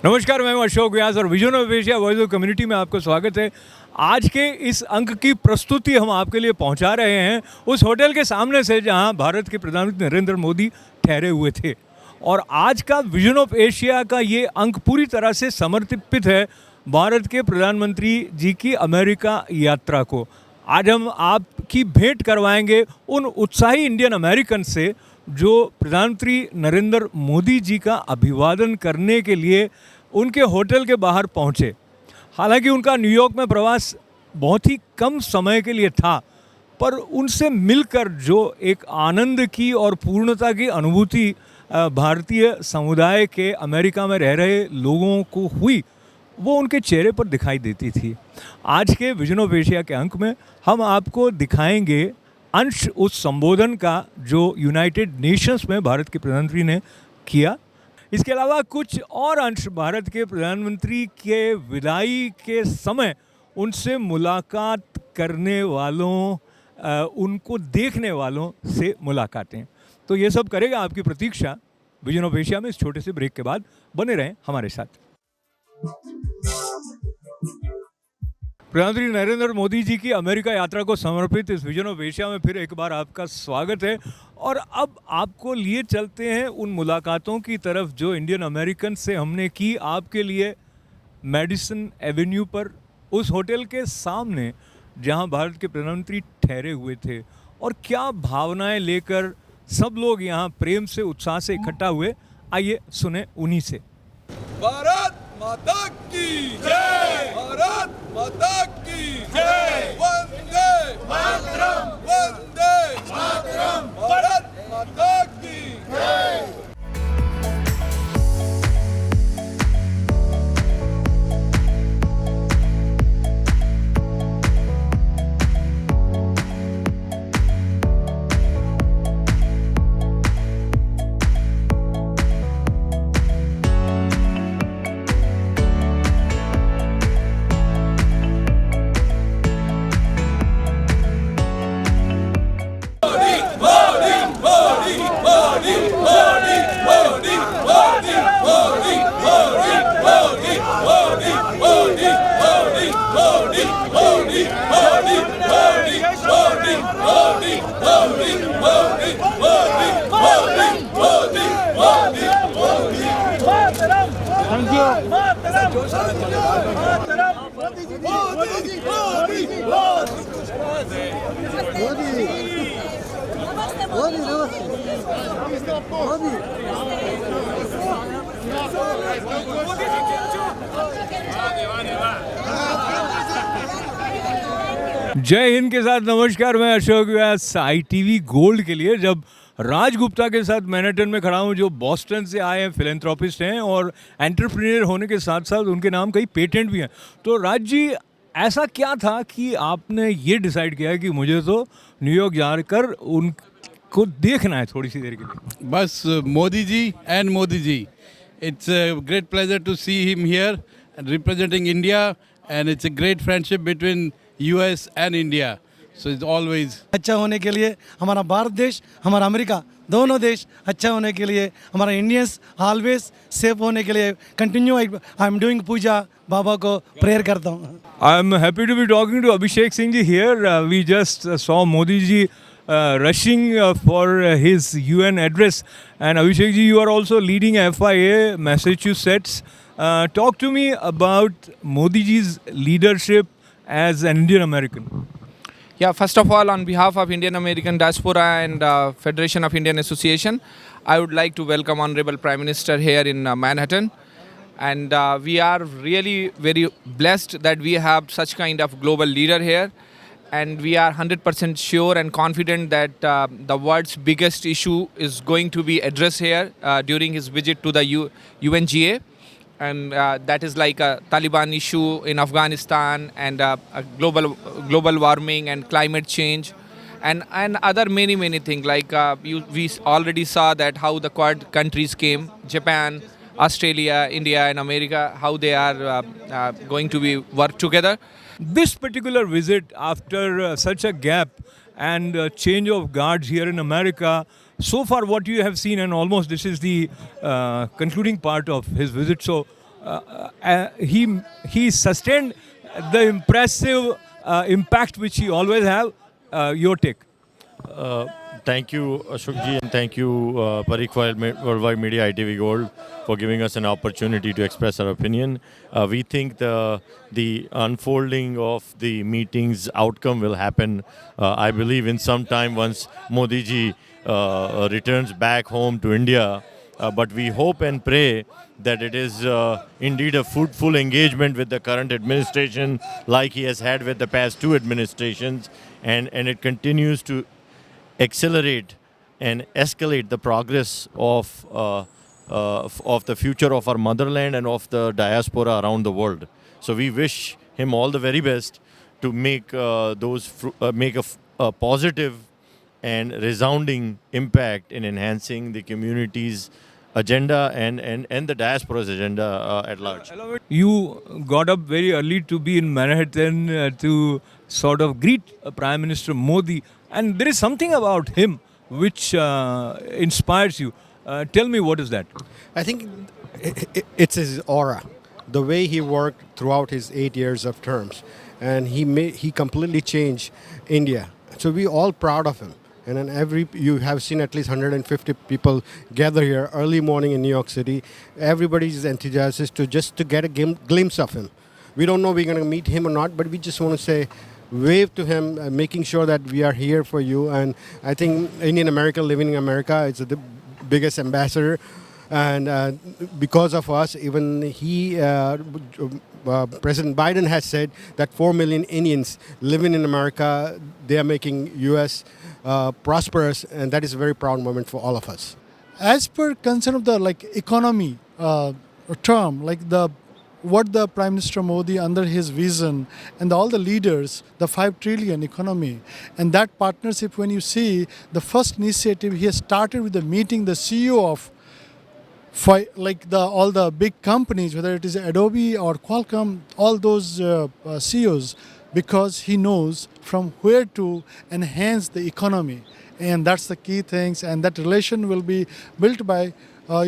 नमस्कार, मैं हूं अशोक व्यास और vision of Asia voice of community में आपको स्वागत है। आज के इस अंक की प्रस्तुति हम आपके लिए पहुंचा रहे हैं उस होटल के सामने से जहां भारत के प्रधानमंत्री नरेंद्र मोदी ठहरे हुए थे। और आज का विजन ऑफ एशिया का ये अंक पूरी तरह से समर्पित है भारत के प्रधानमंत्री जी की अमेरिका यात्रा को। आज हम आपकी भेंट करवाएंगे उन उत्साही इंडियन अमेरिकन से जो प्रधानमंत्री नरेंद्र मोदी जी का अभिवादन करने के लिए उनके होटल के बाहर पहुंचे। हालांकि उनका न्यूयॉर्क में प्रवास बहुत ही कम समय के लिए था, पर उनसे मिलकर जो एक आनंद की और पूर्णता की अनुभूति भारतीय समुदाय के अमेरिका में रह रहे लोगों को हुई, वो उनके चेहरे पर दिखाई देती थी। आज के विजन ऑफ एशिया के अंक में हम आपको दिखाएंगे अंश उस संबोधन का जो यूनाइटेड नेशंस में भारत के प्रधानमंत्री ने किया। इसके अलावा कुछ और अंश भारत के प्रधानमंत्री के विदाई के समय उनसे मुलाकात करने वालों, उनको देखने वालों से मुलाकातें। तो ये सब करेगा आपकी प्रतीक्षा विजन ऑफ एशिया में। इस छोटे से ब्रेक के बाद बने रहें हमारे साथ। प्रधानमंत्री नरेंद्र मोदी जी की अमेरिका यात्रा को समर्पित इस विजन ऑफ एशिया में फिर एक बार आपका स्वागत है। और अब आपको लिए चलते हैं उन मुलाकातों की तरफ जो इंडियन अमेरिकन से हमने की आपके लिए मेडिसन एवेन्यू पर, उस होटल के सामने जहां भारत के प्रधानमंत्री ठहरे हुए थे। और क्या भावनाएं लेकर सब लोग यहां प्रेम से, उत्साह से इकट्ठा हुए, आइए सुने उन्हीं से। भारत माता की जय, भारत माता की जय, वंदे मातरम, वंदे मातरम, भारत माता की जय। जय हिंद के साथ नमस्कार, मैं अशोक व्यास ITV गोल्ड के लिए। जब राज गुप्ता के साथ मैनहट्टन में खड़ा हूँ, जो बॉस्टन से आए हैं, फिलेंथ्रोपिस्ट हैं और एंटरप्रेन्योर होने के साथ साथ उनके नाम कई पेटेंट भी हैं। तो राज जी, ऐसा क्या था कि आपने ये डिसाइड किया कि मुझे तो न्यूयॉर्क जाकर उनको देखना है थोड़ी सी देर के लिए? बस Modi ji and Modi ji, it's a great pleasure to see him here representing India, and it's a great friendship between US and India. So it's always अच्छा होने के लिए हमारा भारत देश, हमारा अमेरिका, दोनों देश अच्छा होने के लिए, हमारा इंडियंस ऑलवेज सेफ होने के लिए continue I am doing puja, बाबा को प्रेयर करता हूँ। I am happy to be talking to Abhishek Singh ji here. We just saw Modi ji rushing for his UN address, and Abhishek ji, you are also leading FIA Massachusetts. Talk to me about Modi ji's leadership as an Indian American. Yeah, first of all, on behalf of Indian American Diaspora and Federation of Indian Association, I would like to welcome Honorable Prime Minister here in Manhattan. And we are really very blessed that we have such kind of global leader here. And we are 100% sure and confident that the world's biggest issue is going to be addressed here during his visit to the UNGA. And that is like a Taliban issue in Afghanistan and a global warming and climate change. And other many things like we already saw that how the Quad countries came, Japan, Australia, India and America, how they are going to be work together. This particular visit, after such a gap and change of guards here in America, so far what you have seen, and almost this is the concluding part of his visit, so he sustained the impressive impact which he always have. Your take? Thank you, Ashok ji, and thank you, Parikh Worldwide Media ITV Gold, for giving us an opportunity to express our opinion. We think the unfolding of the meeting's outcome will happen, I believe, in some time once Modi ji returns back home to India. But we hope and pray that it is indeed a fruitful engagement with the current administration like he has had with the past two administrations, and it continues to accelerate and escalate the progress of the future of our motherland and of the diaspora around the world. So we wish him all the very best to make make a positive and resounding impact in enhancing the community's agenda and the diaspora's agenda at large. You got up very early to be in Manhattan to sort of greet Prime Minister Modi, and there is something about him which inspires you. Tell me, what is that? I think it's his aura, the way he worked throughout his 8 years of terms, and he completely changed India. So we all proud of him. And then you have seen at least 150 people gather here early morning in New York City. Everybody is enthusiastic to get a glimpse of him. We don't know if we're going to meet him or not, but we just want to say, wave to him, making sure that we are here for you. And I think Indian America living in America is the biggest ambassador. And because of us, even President Biden has said that 4 million Indians living in America, they are making U.S. Prosperous, and that is a very proud moment for all of us. As per concern of the economy term, what the Prime Minister Modi under his vision and all the leaders, the 5 trillion economy, and that partnership, when you see the first initiative, he has started with the meeting the CEO of all the big companies, whether it is Adobe or Qualcomm, all those CEOs, because he knows from where to enhance the economy, and that's the key things. And that relation will be built by our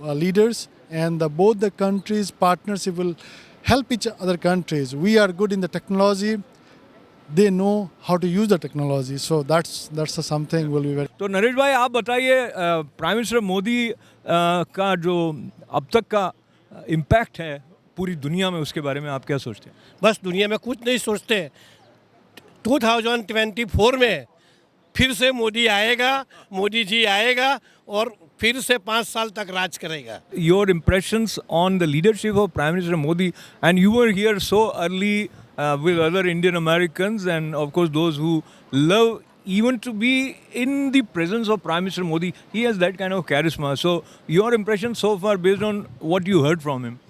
leaders, and both the countries' partnership will help each other countries. We are good in the technology. They know how to use the technology, so that's something will be very. तो नरेश भाई, आप बताइए, prime minister Modi का जो अब तक का impact है पूरी दुनिया में, उसके बारे में आप क्या सोचते हैं? बस दुनिया में कुछ नहीं सोचते। 2024 में फिर से मोदी आएगा, मोदी जी आएगा और फिर से 5 साल तक राज करेगा। Your impressions on the leadership of Prime Minister Modi, and you were here so early with other Indian Americans, and of course those who love even to be in the presence of Prime Minister Modi. He has that kind of charisma. So your impression so far based on what you heard from him?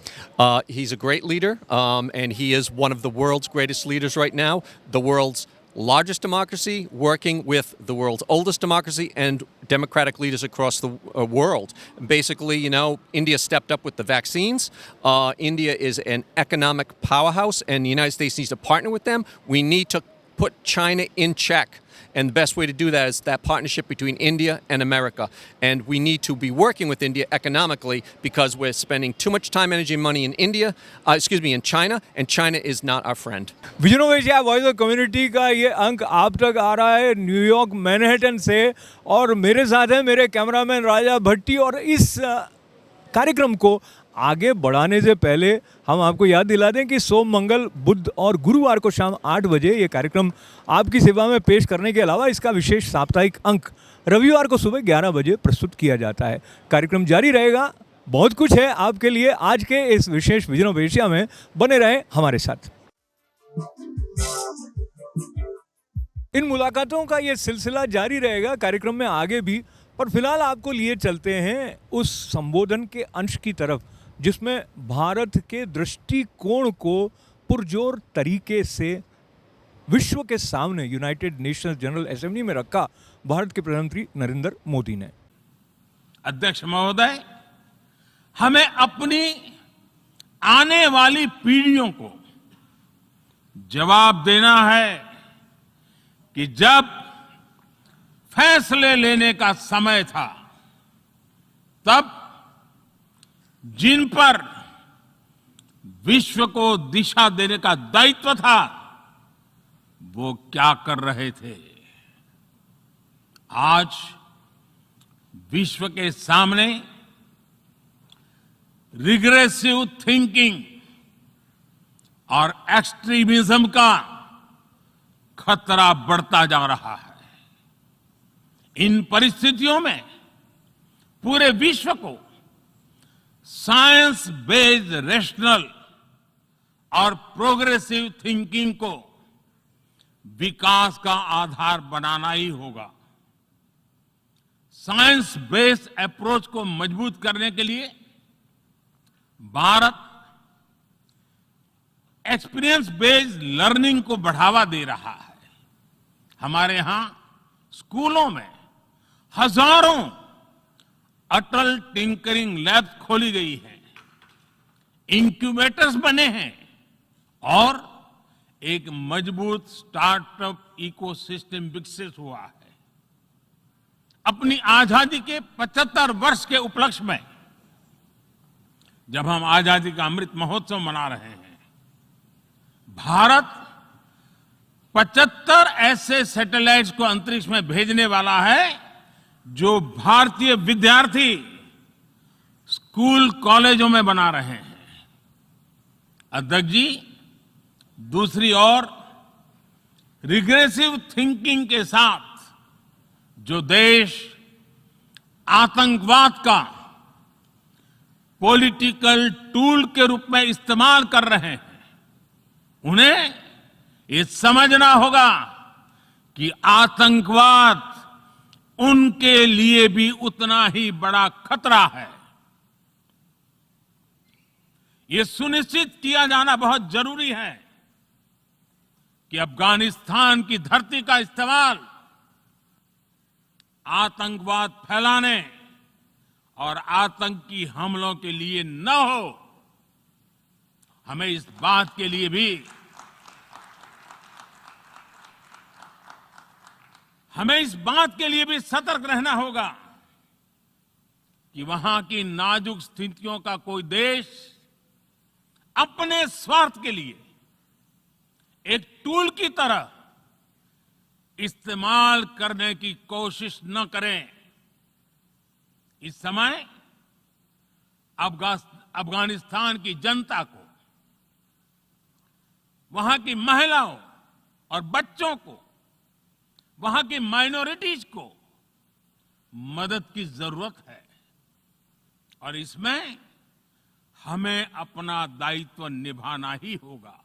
He's a great leader, and he is one of the world's greatest leaders right now. The world's largest democracy working with the world's oldest democracy and democratic leaders across the world. Basically, India stepped up with the vaccines. India is an economic powerhouse, and the United States needs to partner with them. We need to put China in check. And the best way to do that is that partnership between India and America. And we need to be working with India economically because we're spending too much time, energy, and money in in China, and China is not our friend. Vision Asia voice of community का ये अंक आप तक आ रहा है New York Manhattan से, और मेरे साथ है मेरे कैमरामैन राजा भट्टी, और इस कार्यक्रम को आगे बढ़ाने से पहले हम आपको याद दिला दें कि सोम, मंगल, बुध और गुरुवार को शाम 8 बजे ये कार्यक्रम आपकी सेवा में पेश करने के अलावा इसका विशेष साप्ताहिक अंक रविवार को सुबह 11 बजे प्रस्तुत किया जाता है। कार्यक्रम जारी रहेगा, बहुत कुछ है आपके लिए आज के इस विशेष विजन ऑफ एशिया में। बने रहें हमारे साथ। इन मुलाकातों का ये सिलसिला जारी रहेगा कार्यक्रम में आगे भी, पर फिलहाल आपको लिए चलते हैं उस संबोधन के अंश की तरफ जिसमें भारत के दृष्टिकोण को पुरजोर तरीके से विश्व के सामने यूनाइटेड नेशंस जनरल असेंबली में रखा भारत के प्रधानमंत्री नरेंद्र मोदी ने। अध्यक्ष महोदय, हमें अपनी आने वाली पीढ़ियों को जवाब देना है कि जब फैसले लेने का समय था तब जिन पर विश्व को दिशा देने का दायित्व था वो क्या कर रहे थे। आज विश्व के सामने रिग्रेसिव थिंकिंग और एक्सट्रीमिज्म का खतरा बढ़ता जा रहा है। इन परिस्थितियों में पूरे विश्व को साइंस बेस्ड रेशनल और प्रोग्रेसिव थिंकिंग को विकास का आधार बनाना ही होगा। साइंस बेस्ड अप्रोच को मजबूत करने के लिए भारत एक्सपीरियंस बेस्ड लर्निंग को बढ़ावा दे रहा है। हमारे यहां स्कूलों में हजारों अटल टिंकरिंग लैब खोली गई हैं, इंक्यूबेटर्स बने हैं और एक मजबूत स्टार्टअप इकोसिस्टम विकसित हुआ है। अपनी आजादी के 75 वर्ष के उपलक्ष्य में जब हम आजादी का अमृत महोत्सव मना रहे हैं, भारत 75 ऐसे सैटेलाइट्स को अंतरिक्ष में भेजने वाला है जो भारतीय विद्यार्थी स्कूल कॉलेजों में बना रहे हैं। अध्यक्ष जी, दूसरी ओर रिग्रेसिव थिंकिंग के साथ जो देश आतंकवाद का पॉलिटिकल टूल के रूप में इस्तेमाल कर रहे हैं, उन्हें ये समझना होगा कि आतंकवाद उनके लिए भी उतना ही बड़ा खतरा है। ये सुनिश्चित किया जाना बहुत जरूरी है कि अफगानिस्तान की धरती का इस्तेमाल आतंकवाद फैलाने और आतंकी हमलों के लिए न हो। हमें इस बात के लिए भी सतर्क रहना होगा कि वहां की नाजुक स्थितियों का कोई देश अपने स्वार्थ के लिए एक टूल की तरह इस्तेमाल करने की कोशिश न करें। इस समय अफगानिस्तान की जनता को, वहां की महिलाओं और बच्चों को, वहां की माइनॉरिटीज को मदद की जरूरत है और इसमें हमें अपना दायित्व निभाना ही होगा।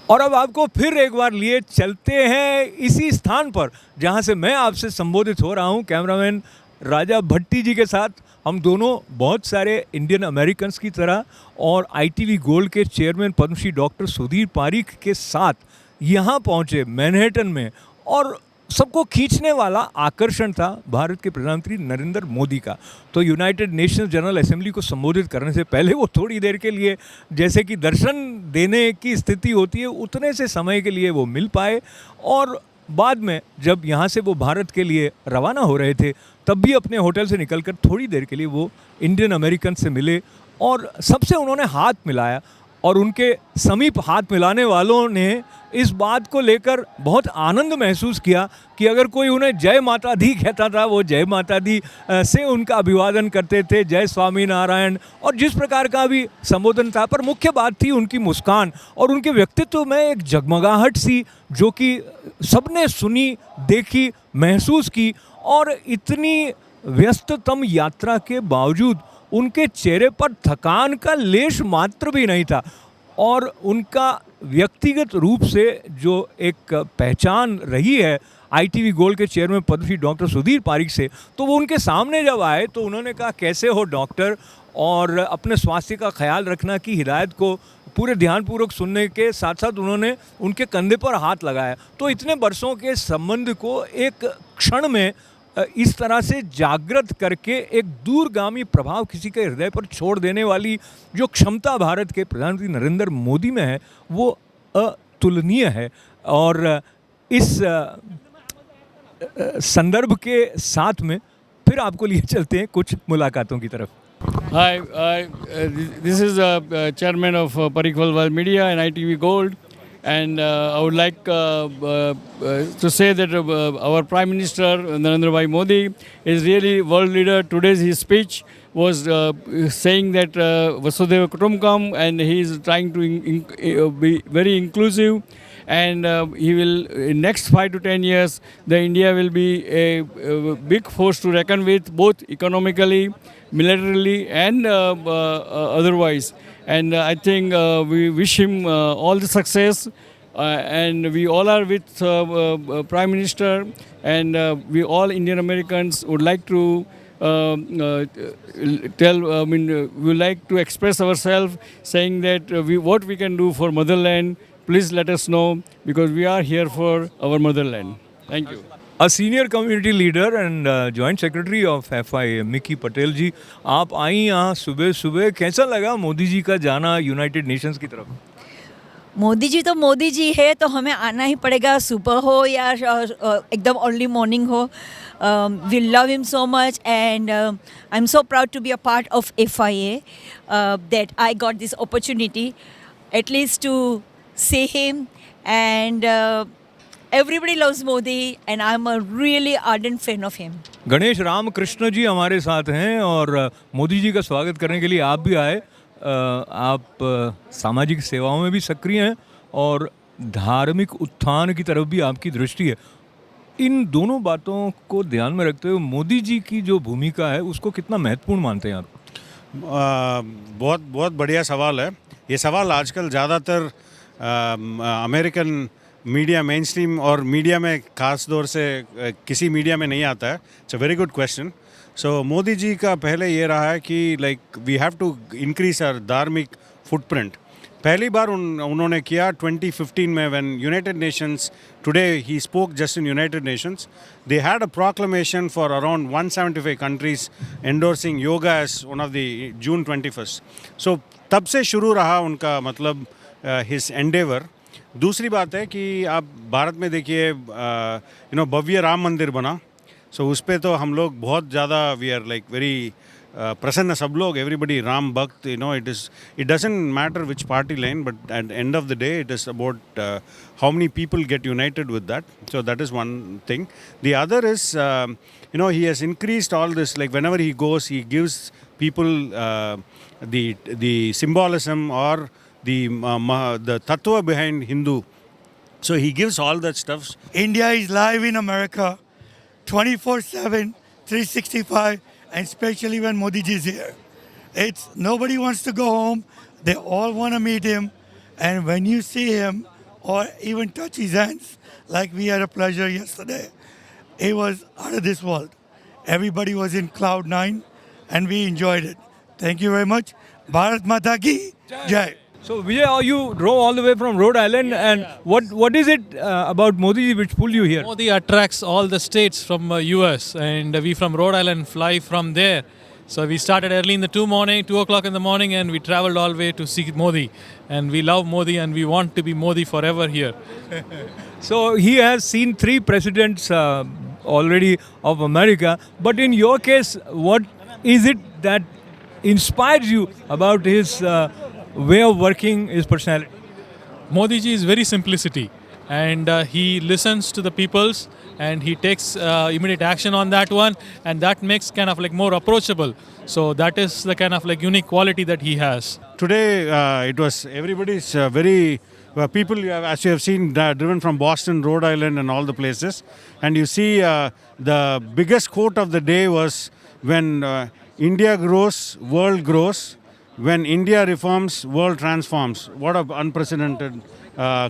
और अब आपको फिर एक बार लिए चलते हैं इसी स्थान पर जहां से मैं आपसे संबोधित हो रहा हूं, कैमरामैन राजा भट्टी जी के साथ। हम दोनों बहुत सारे इंडियन अमेरिकन्स की तरह और ITV गोल्ड के चेयरमैन पद्मश्री डॉक्टर सुधीर पारीख के साथ यहाँ पहुँचे मैनहट्टन में, और सबको खींचने वाला आकर्षण था भारत के प्रधानमंत्री नरेंद्र मोदी का। तो यूनाइटेड नेशंस जनरल असेंबली को संबोधित करने से पहले वो थोड़ी देर के लिए जैसे कि दर्शन देने की स्थिति होती है उतने से समय के लिए वो मिल पाए, और बाद में जब यहाँ से वो भारत के लिए रवाना हो रहे थे तब भी अपने होटल से निकलकर थोड़ी देर के लिए वो इंडियन अमेरिकन से मिले और सबसे उन्होंने हाथ मिलाया और उनके समीप हाथ मिलाने वालों ने इस बात को लेकर बहुत आनंद महसूस किया कि अगर कोई उन्हें जय माता दी कहता था, वो जय माता दी से उनका अभिवादन करते थे, जय स्वामी नारायण, और जिस प्रकार का भी संबोधन था। पर मुख्य बात थी उनकी मुस्कान और उनके व्यक्तित्व में एक जगमगाहट सी, जो कि सबने सुनी, देखी, महसूस की। और इतनी व्यस्ततम यात्रा के बावजूद उनके चेहरे पर थकान का लेश मात्र भी नहीं था, और उनका व्यक्तिगत रूप से जो एक पहचान रही है ITV गोल्ड के चेयरमैन पद्मश्री डॉक्टर सुधीर पारिक से, तो वो उनके सामने जब आए तो उन्होंने कहा कैसे हो डॉक्टर, और अपने स्वास्थ्य का ख्याल रखना की हिदायत को पूरे ध्यानपूर्वक सुनने के साथ साथ उन्होंने उनके कंधे पर हाथ लगाया। तो इतने वर्षों के संबंध को एक क्षण में इस तरह से जागृत करके एक दूरगामी प्रभाव किसी के हृदय पर छोड़ देने वाली जो क्षमता भारत के प्रधानमंत्री नरेंद्र मोदी में है, वो अतुलनीय है। और इस संदर्भ के साथ में फिर आपको लिए चलते हैं कुछ मुलाकातों की तरफ। Hi, this is Chairman of Parikh Worldwide Media and ITV Gold, and I would like to say that our Prime Minister Narendra Bhai Modi is really world leader. Today's his speech was saying that Vasudhaiva Kutumbakam, and he is trying to be very inclusive, and he will in next 5 to 10 years the India will be a big force to reckon with, both economically, militarily, and otherwise. And I think we wish him all the success, and we all are with Prime Minister, and we all Indian Americans would like to we like to express ourselves, saying that what we can do for motherland, please let us know, because we are here for our motherland. Thank you. A senior community leader and joint secretary of FI Miki Patel ji, आप आई यहाँ सुबह सुबह, कैसा लगा मोदी जी का जाना United Nations की तरफ? मोदी जी तो मोदी जी है, तो हमें आना ही पड़ेगा, सुबह हो या एकदम अर्ली मॉर्निंग हो। We love him so much, and I am so proud to be a part of FIA, that I got this opportunity at least to see him, and everybody loves Modi, and I'm a really ardent fan of him. Ganesh Ramakrishna ji हमारे साथ हैं और मोदी जी का स्वागत करने के लिए आप भी आए। आप सामाजिक सेवाओं में भी सक्रिय हैं और धार्मिक उत्थान की तरफ भी आपकी दृष्टि है। इन दोनों बातों को ध्यान में रखते हुए मोदी जी की जो भूमिका है उसको कितना महत्वपूर्ण मानते हैं आप? बहुत बहुत बढ़िया सवाल है। ये सवाल आजकल ज़्यादातर अमेरिकन मीडिया, मेन स्ट्रीम और मीडिया में ख़ास तौर से किसी मीडिया में नहीं आता है। It's a very good question. So Modi ji का पहले ये रहा है कि we have to increase our धार्मिक फुटप्रिंट। पहली बार उन्होंने किया 2015 में, when United Nations, today he spoke just in United Nations, they had a proclamation for around 175 countries endorsing yoga as one of the June 21। So तब से शुरू रहा उनका मतलब हिज एंडेवर। दूसरी बात है कि आप भारत में देखिए भव्य राम मंदिर बना, सो उस पर तो हम लोग बहुत ज़्यादा वी आर वेरी प्रसन्न, सब लोग, एवरीबडी राम भक्त, it doesn't matter which party line, but at end of the day it is about how many people get United with that. So that is one thing. The other is he has increased all this, whenever he goes he gives people the symbolism or the tattva behind Hindu. So he gives all that stuff. India is live in America 24/7, 365, and especially when Modi ji is here. Nobody wants to go home. They all want to meet him. And when you see him or even touch his hands, like we had a pleasure yesterday, it was out of this world. Everybody was in cloud 9 and we enjoyed it. Thank you very much. Bharat Mata ki Jai. So Vijay, you drove all the way from Rhode Island, and what is it about Modi which pulled you here? Modi attracts all the states from US, and we from Rhode Island fly from there. So we started early in the 2 o'clock in the morning, and we traveled all the way to see Modi. And we love Modi, and we want to be Modi forever here. So he has seen 3 presidents already of America, but in your case, what is it that inspires you about his way of working, his personality? Modi ji is very simplicity, and he listens to the peoples, and he takes immediate action on that one, and that makes kind of like more approachable. So that is the kind of like unique quality that he has. Today, it was everybody's very people, as you have seen, driven from Boston, Rhode Island, and all the places. And you see, the biggest quote of the day was, when India grows, world grows. When India reforms, world transforms. What an unprecedented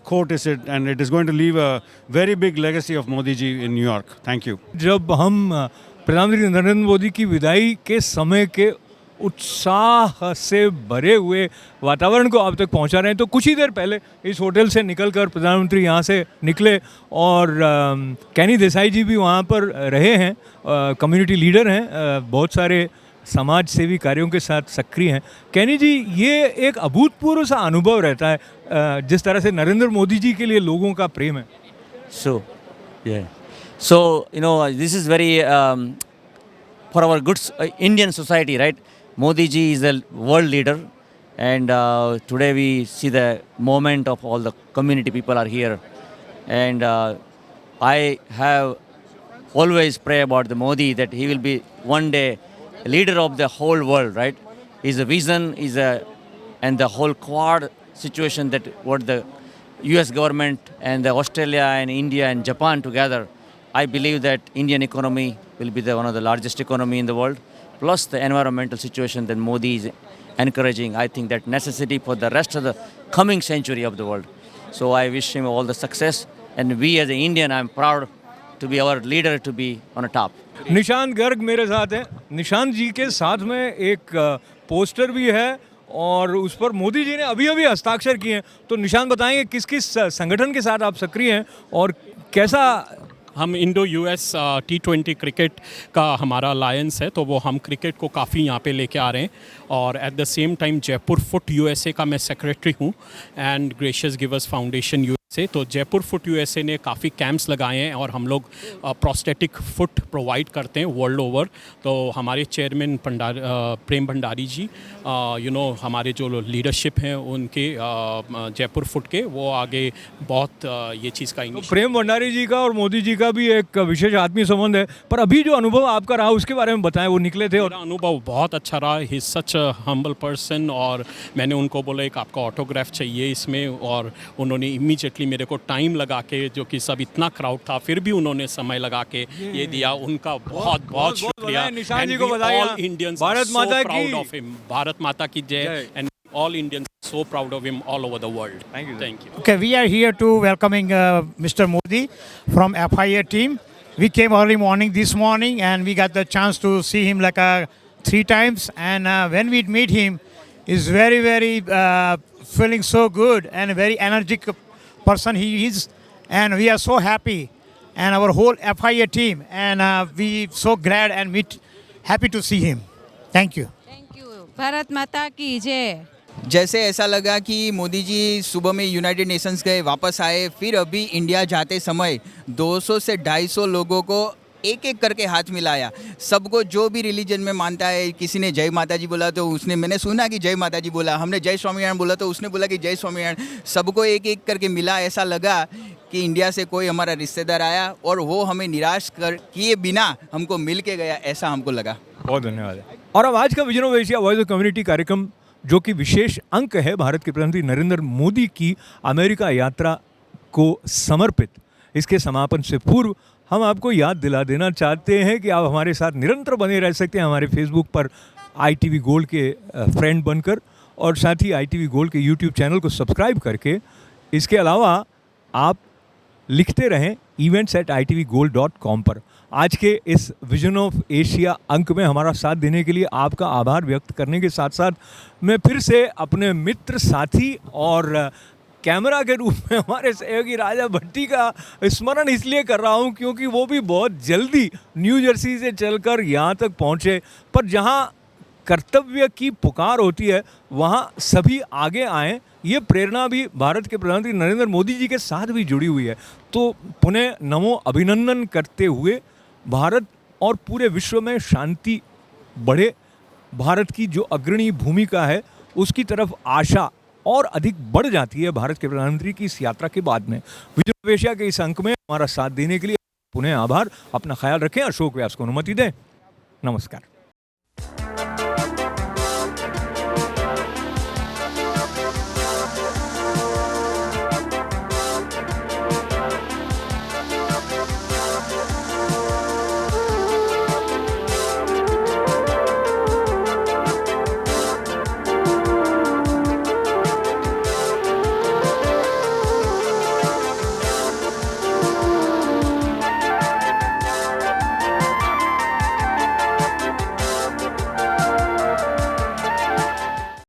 quote is it, and it is going to leave a very big legacy of Modi ji in New York. Thank you. जब हम प्रधानमंत्री नरेंद्र मोदी की विदाई के समय के उत्साह से भरे हुए वातावरण को आप तक पहुंचा रहे हैं, तो कुछ ही देर पहले इस होटल से निकलकर प्रधानमंत्री यहां से निकले और कैनी देसाई जी भी वहां पर रहे हैं, कम्युनिटी लीडर हैं, बहुत सारे समाज सेवी कार्यों के साथ सक्रिय हैं। कैनी जी, ये एक अभूतपूर्व सा अनुभव रहता है जिस तरह से नरेंद्र मोदी जी के लिए लोगों का प्रेम है। So, this is very for our good Indian society, right? Modi ji is a world leader, and today we see the moment of all the community people are here. And I have always pray about the Modi that he will be one day leader of the whole world, right? His vision is and the whole Quad situation, that what the US government and the Australia and India and Japan together, I believe that Indian economy will be one of the largest economy in the world. Plus the environmental situation that Modi is encouraging, I think that necessity for the rest of the coming century of the world. So I wish him all the success, and we as an Indian, I'm proud to be our leader, to be on the top. Nishant Garg मेरे साथ हैं। निशांत जी के साथ में एक poster भी है और उस पर मोदी जी ने अभी अभी हस्ताक्षर किए हैं। तो निशांत बताएंगे किस किस संगठन के साथ आप सक्रिय हैं और कैसा? हम इंडो यूएस T20 क्रिकेट का हमारा अलायंस है, तो वो हम क्रिकेट को काफ़ी यहाँ पे लेके आ रहे हैं। और at the same time Jaipur foot USA का मैं सेक्रेटरी हूँ, and gracious givers foundation USA. तो जयपुर फुट यूएसए ने काफ़ी कैंप्स लगाए हैं और हम लोग प्रोस्थेटिक फुट प्रोवाइड करते हैं वर्ल्ड ओवर। तो हमारे चेयरमैन प्रेम भंडारी जी, हमारे जो लीडरशिप हैं उनके जयपुर फुट के, वो आगे बहुत ये चीज़ का प्रेम भंडारी जी का और मोदी जी का भी एक विशेष आत्मीय संबंध है। पर अभी जो अनुभव आपका रहा उसके बारे में बताएं। वो निकले थे और अनुभव बहुत अच्छा रहा। He is such a humble person, और मैंने उनको बोला एक आपका ऑटोग्राफ चाहिए इसमें, और उन्होंने इमीडिएटली मेरे को टाइम लगा के, जो कि सब इतना क्राउड था फिर भी उन्होंने समय लगा के ये दिया। उनका बहुत बहुत शुक्रिया। निशान जी को बताइए, ऑल इंडियंस भारत माता की प्राउड ऑफ हिम। भारत माता की जय, and all Indians so proud of him all over the world. Thank you. Thank you. Okay, we are here to welcoming Mr. Modi from FIA team. We came early morning this morning, and we got the chance to see him like 3 times. And when we meet him, he's very, very feeling so good and a very energetic person he is. And we are so happy, and our whole FIA team, and we so glad and happy to see him. Thank you. Thank you. Bharat माता की जय। जैसे ऐसा लगा कि मोदी जी सुबह में United Nations गए, वापस आए, फिर अभी इंडिया जाते समय 200 से 250 लोगों को एक एक करके हाथ मिलाया। सबको जो भी रिलीजन में मानता है, किसी ने जय माता जी बोला तो उसने, मैंने सुना कि जय माता जी बोला, हमने जय स्वामीनारायण बोला तो उसने बोला कि जय स्वामीनारायण। सबको एक एक करके मिला। ऐसा लगा कि इंडिया से कोई हमारा रिश्तेदार आया और वो हमें निराश किए बिना हमको मिल के गया, ऐसा हमको लगा। बहुत धन्यवाद। और अब आज का vision of Asia voice of community कार्यक्रम, जो कि विशेष अंक है भारत के प्रधानमंत्री नरेंद्र मोदी की अमेरिका यात्रा को समर्पित, इसके समापन से पूर्व हम आपको याद दिला देना चाहते हैं कि आप हमारे साथ निरंतर बने रह सकते हैं हमारे फेसबुक पर ITV गोल्ड के फ्रेंड बनकर, और साथ ही ITV गोल्ड के यूट्यूब चैनल को सब्सक्राइब करके। इसके अलावा आप लिखते रहें events@itvgold.com पर। आज के इस विजन ऑफ एशिया अंक में हमारा साथ देने के लिए आपका आभार व्यक्त करने के साथ साथ मैं फिर से अपने मित्र, साथी और कैमरा के रूप में हमारे सहयोगी राजा भट्टी का स्मरण इसलिए कर रहा हूं क्योंकि वो भी बहुत जल्दी न्यू जर्सी से चलकर यहाँ तक पहुँचे। पर जहाँ कर्तव्य की पुकार होती है वहाँ सभी आगे आएँ, ये प्रेरणा भी भारत के प्रधानमंत्री नरेंद्र मोदी जी के साथ भी जुड़ी हुई है। तो पुनः नमो अभिनंदन करते हुए भारत और पूरे विश्व में शांति बढ़े, भारत की जो अग्रणी भूमिका है उसकी तरफ आशा और अधिक बढ़ जाती है भारत के प्रधानमंत्री की इस यात्रा के बाद में। विजन ऑफ एशिया के इस अंक में हमारा साथ देने के लिए पुनः आभार। अपना ख्याल रखें। अशोक व्यास को अनुमति दें। नमस्कार।